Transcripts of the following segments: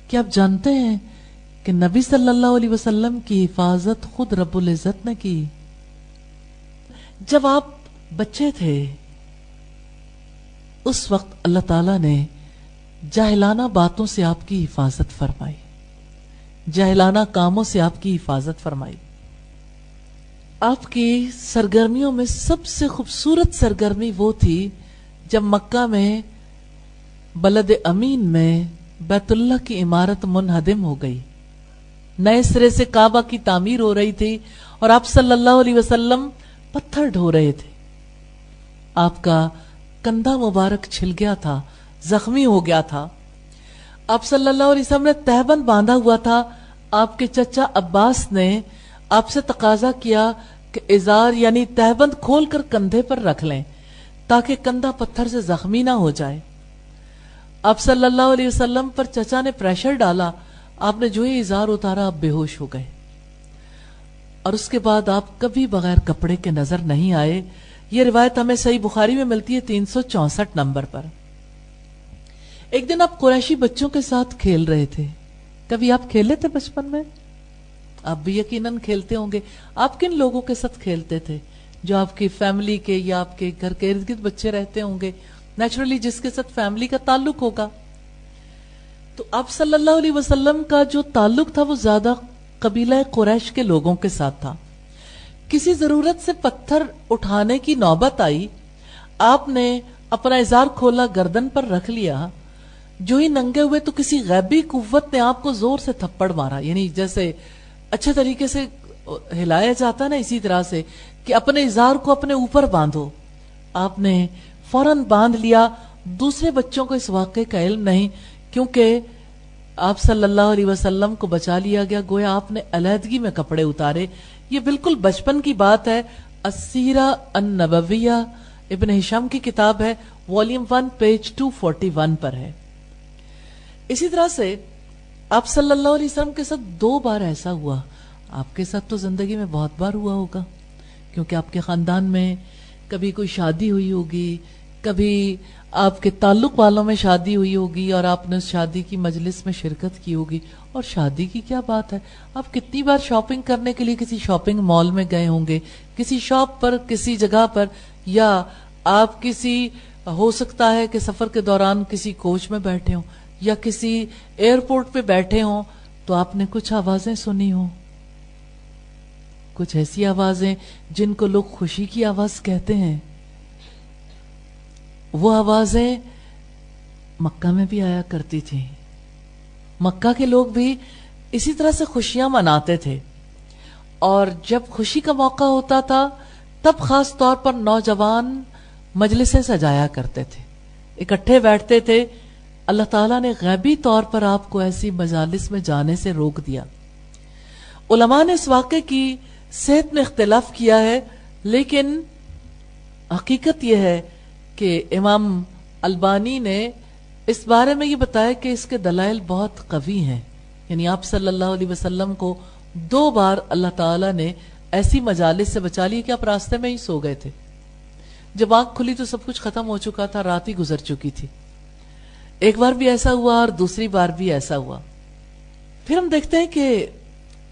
کہ آپ جانتے ہیں کہ نبی صلی اللہ علیہ وسلم کی حفاظت خود رب العزت نے کی. جب آپ بچے تھے اس وقت اللہ تعالیٰ نے جاہلانہ باتوں سے آپ کی حفاظت فرمائی, جاہلانہ کاموں سے آپ کی حفاظت فرمائی. آپ کی سرگرمیوں میں سب سے خوبصورت سرگرمی وہ تھی جب مکہ میں بلد امین میں بیت اللہ کی عمارت منہدم ہو گئی, نئے سرے سے کعبہ کی تعمیر ہو رہی تھی اور آپ صلی اللہ علیہ وسلم پتھر ڈھو رہے تھے. آپ کا کندھا مبارک چھل گیا تھا, زخمی ہو گیا تھا. آپ صلی اللہ علیہ وسلم نے تہبند باندھا ہوا تھا. آپ کے چچا عباس نے آپ سے تقاضا کیا کہ ازار یعنی تہبند کھول کر کندھے پر رکھ لیں تاکہ کندھا پتھر سے زخمی نہ ہو جائے. آپ صلی اللہ علیہ وسلم پر چچا نے پریشر ڈالا, آپ نے جو ہی ازار اتارا آپ بے ہوش ہو گئے, اور اس کے بعد آپ کبھی بغیر کپڑے کے نظر نہیں آئے. یہ روایت ہمیں صحیح بخاری میں ملتی ہے 364 نمبر پر. ایک دن آپ قریشی بچوں کے ساتھ کھیل رہے تھے. کبھی آپ کھیلے تھے بچپن میں؟ آپ بھی یقیناً کھیلتے ہوں گے. آپ کن لوگوں کے ساتھ کھیلتے تھے جو آپ کی فیملی کے یا آپ کے گھر کے ارد گرد بچے رہتے ہوں گے؟ نیچرلی جس کے ساتھ فیملی کا تعلق ہوگا. تو آپ صلی اللہ علیہ وسلم کا جو تعلق تھا وہ زیادہ قبیلہ قریش کے لوگوں کے ساتھ تھا. کسی ضرورت سے پتھر اٹھانے کی نوبت آئی, آپ نے اپنا ازار کھولا, گردن پر رکھ لیا. جو ہی ننگے ہوئے تو کسی غیبی قوت نے آپ کو زور سے تھپڑ مارا, یعنی جیسے اچھے طریقے سے ہلایا جاتا نا, اسی طرح سے کہ اپنے ازار کو اپنے اوپر باندھو. آپ نے فوراً باندھ لیا. دوسرے بچوں کو اس واقعے کا علم نہیں, کیونکہ آپ صلی اللہ علیہ وسلم کو بچا لیا گیا. گویا آپ نے علیحدگی میں کپڑے اتارے. یہ بالکل بچپن کی بات ہے. السیرہ النبویہ ابن ہشام کی کتاب ہے, والیوم 1 پیج 241 پر ہے. اسی طرح سے آپ صلی اللہ علیہ وسلم کے ساتھ 2 بار ایسا ہوا. آپ کے ساتھ تو زندگی میں بہت بار ہوا ہوگا, کیونکہ آپ کے خاندان میں کبھی کوئی شادی ہوئی ہوگی, کبھی آپ کے تعلق والوں میں شادی ہوئی ہوگی اور آپ نے اس شادی کی مجلس میں شرکت کی ہوگی. اور شادی کی کیا بات ہے, آپ کتنی بار شاپنگ کرنے کے لیے کسی شاپنگ مال میں گئے ہوں گے, کسی شاپ پر, کسی جگہ پر, یا آپ کسی ہو سکتا ہے کہ سفر کے دوران کسی کوچ میں بیٹھے ہوں یا کسی ایئرپورٹ پہ بیٹھے ہوں تو آپ نے کچھ آوازیں سنی ہوں, کچھ ایسی آوازیں جن کو لوگ خوشی کی آواز کہتے ہیں. وہ آوازیں مکہ میں بھی آیا کرتی تھیں. مکہ کے لوگ بھی اسی طرح سے خوشیاں مناتے تھے, اور جب خوشی کا موقع ہوتا تھا تب خاص طور پر نوجوان مجلسیں سجایا کرتے تھے, اکٹھے بیٹھتے تھے. اللہ تعالیٰ نے غیبی طور پر آپ کو ایسی مجالس میں جانے سے روک دیا. علماء نے اس واقعے کی صحت میں اختلاف کیا ہے, لیکن حقیقت یہ ہے کہ امام البانی نے اس بارے میں یہ بتایا کہ اس کے دلائل بہت قوی ہیں. یعنی آپ صلی اللہ علیہ وسلم کو 2 بار اللہ تعالیٰ نے ایسی مجالس سے بچا لی کہ آپ راستے میں ہی سو گئے تھے. جب آنکھ کھلی تو سب کچھ ختم ہو چکا تھا, رات ہی گزر چکی تھی. ایک بار بھی ایسا ہوا اور دوسری بار بھی ایسا ہوا. پھر ہم دیکھتے ہیں کہ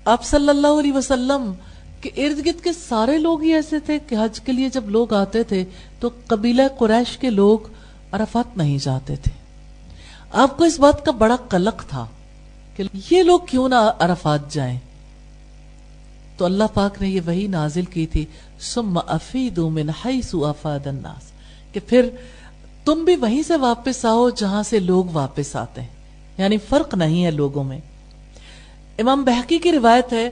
آپ صلی اللہ علیہ وسلم کے ارد گرد کے سارے لوگ ہی ایسے تھے کہ حج کے لیے جب لوگ آتے تھے تو قبیلہ قریش کے لوگ عرفات نہیں جاتے تھے. آپ کو اس بات کا بڑا قلق تھا کہ یہ لوگ کیوں نہ عرفات جائیں. تو اللہ پاک نے یہ وحی نازل کی تھی, ثم افیدوا من حیث افاد الناس, کہ پھر تم بھی وہیں سے واپس آؤ جہاں سے لوگ واپس آتے ہیں. یعنی فرق نہیں ہے لوگوں میں. امام بہقی کی روایت ہے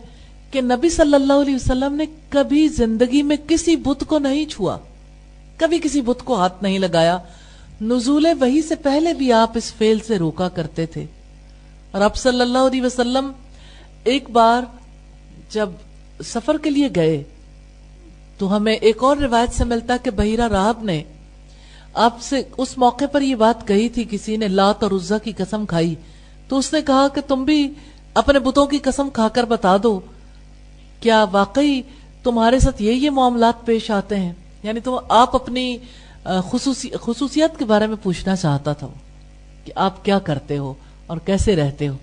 کہ نبی صلی اللہ علیہ وسلم نے کبھی زندگی میں کسی بت کو نہیں چھوا, کبھی کسی بت کو ہاتھ نہیں لگایا. نزول وحی سے پہلے بھی آپ اس فعل سے روکا کرتے تھے. اور آپ صلی اللہ علیہ وسلم ایک بار جب سفر کے لیے گئے تو ہمیں ایک اور روایت سے ملتا کہ بحیرہ راہب نے آپ سے اس موقع پر یہ بات کہی تھی. کسی نے لات اور عزا کی قسم کھائی تو اس نے کہا کہ تم بھی اپنے بتوں کی قسم کھا کر بتا دو, کیا واقعی تمہارے ساتھ یہ معاملات پیش آتے ہیں. یعنی تو آپ اپنی خصوصیات کے بارے میں پوچھنا چاہتا تھا کہ آپ کیا کرتے ہو اور کیسے رہتے ہو.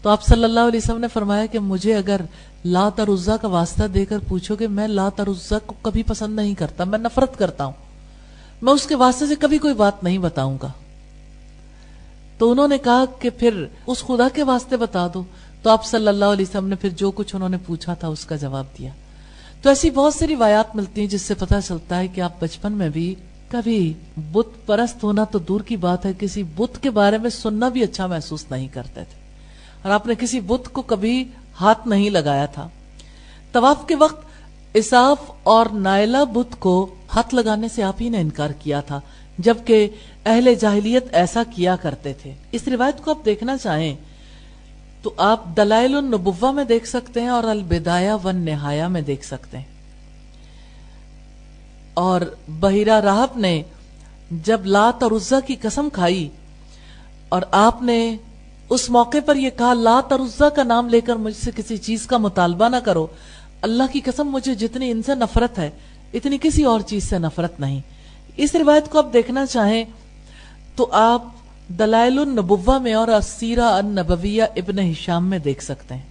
تو آپ صلی اللہ علیہ وسلم نے فرمایا کہ مجھے اگر لات اور عزا کا واسطہ دے کر پوچھو کہ میں لات اور عزا کو کبھی پسند نہیں کرتا، میں نفرت کرتا ہوں، میں اس کے واسطے سے کبھی کوئی بات نہیں بتاؤں گا. تو انہوں نے کہا کہ پھر اس خدا کے واسطے بتا دو. تو آپ صلی اللہ علیہ وسلم نے پھر جو کچھ انہوں نے پوچھا تھا اس کا جواب دیا. تو ایسی بہت سی روایات ملتی ہیں جس سے پتہ چلتا ہے کہ آپ بچپن میں بھی کبھی بت پرست ہونا تو دور کی بات ہے، کسی بت کے بارے میں سننا بھی اچھا محسوس نہیں کرتے تھے، اور آپ نے کسی بت کو کبھی ہاتھ نہیں لگایا تھا. طواف کے وقت اساف اور نائلہ بت کو ہاتھ لگانے سے آپ ہی نے انکار کیا تھا، جبکہ اہل جاہلیت ایسا کیا کرتے تھے. اس روایت کو آپ دیکھنا چاہیں تو آپ دلائل النبوہ میں دیکھ سکتے ہیں اور البدایہ والنہایہ میں دیکھ سکتے ہیں. اور بحیرہ راہب نے جب لات اور عزا کی قسم کھائی اور آپ نے اس موقع پر یہ کہا لات اور عزا کا نام لے کر مجھ سے کسی چیز کا مطالبہ نہ کرو، اللہ کی قسم مجھے جتنی ان سے نفرت ہے اتنی کسی اور چیز سے نفرت نہیں. اس روایت کو آپ دیکھنا چاہیں تو آپ دلائل النبوہ میں اور السیرہ النبویہ ابن ہشام میں دیکھ سکتے ہیں.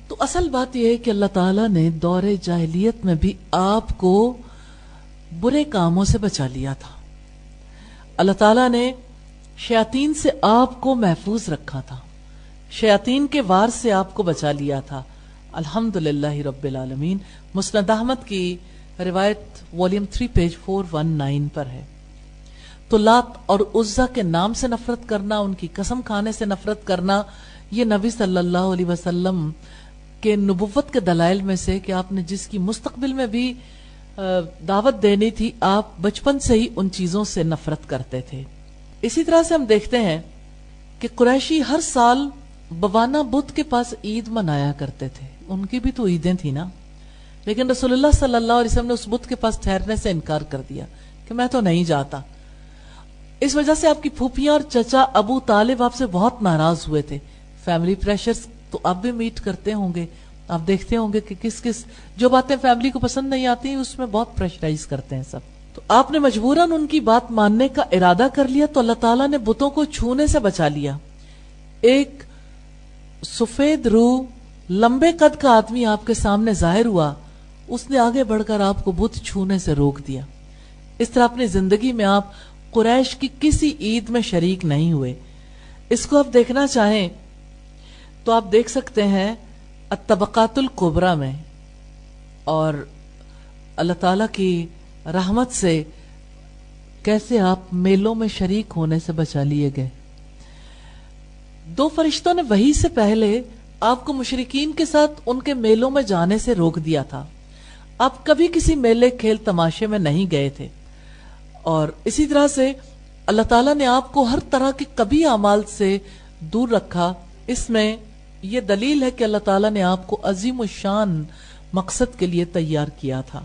تو اصل بات یہ ہے کہ اللہ تعالیٰ نے دور جاہلیت میں بھی آپ کو برے کاموں سے بچا لیا تھا. اللہ تعالیٰ نے شیاطین سے آپ کو محفوظ رکھا تھا، شیاطین کے وار سے آپ کو بچا لیا تھا. الحمدللہ رب العالمین. مسند احمد کی روایت والیوم 3 پیج 419 پر ہے. تو لات اور عزا کے نام سے نفرت کرنا، ان کی قسم کھانے سے نفرت کرنا، یہ نبی صلی اللہ علیہ وسلم کے نبوت کے دلائل میں سے کہ آپ نے جس کی مستقبل میں بھی دعوت دینی تھی، آپ بچپن سے ہی ان چیزوں سے نفرت کرتے تھے. اسی طرح سے ہم دیکھتے ہیں کہ قریشی ہر سال بوانا بدھ کے پاس عید منایا کرتے تھے. ان کی بھی تو عیدیں تھی نا، لیکن رسول اللہ صلی اللہ علیہ وسلم نے اس بدھ کے پاس ٹھہرنے سے انکار کر دیا کہ میں تو نہیں جاتا. اس وجہ سے آپ کی پھوپھیاں اور چچا ابو طالب آپ سے بہت ناراض ہوئے تھے. فیملی پریشرز تو آپ بھی میٹ کرتے ہوں گے، آپ دیکھتے ہوں گے کہ کس جو باتیں فیملی کو پسند نہیں آتی اس میں بہت پریشرائز کرتے ہیں سب. تو آپ نے مجبوراً ان کی بات ماننے کا ارادہ کر لیا تو اللہ تعالیٰ نے بتوں کو چھونے سے بچا لیا. ایک سفید روح لمبے قد کا آدمی آپ کے سامنے ظاہر ہوا، اس نے آگے بڑھ کر آپ کو بت چھونے سے روک دیا. اس طرح اپنی زندگی میں آپ قریش کی کسی عید میں شریک نہیں ہوئے. اس کو آپ دیکھنا چاہیں تو آپ دیکھ سکتے ہیں الطبقات الکبریٰ میں، اور اللہ تعالیٰ کی رحمت سے کیسے آپ میلوں میں شریک ہونے سے بچا لیے گئے. 2 فرشتوں نے وحی سے پہلے آپ کو مشرکین کے ساتھ ان کے میلوں میں جانے سے روک دیا تھا. آپ کبھی کسی میلے کھیل تماشے میں نہیں گئے تھے، اور اسی طرح سے اللہ تعالیٰ نے آپ کو ہر طرح کے کبھی اعمال سے دور رکھا. اس میں یہ دلیل ہے کہ اللہ تعالیٰ نے آپ کو عظیم الشان مقصد کے لیے تیار کیا تھا.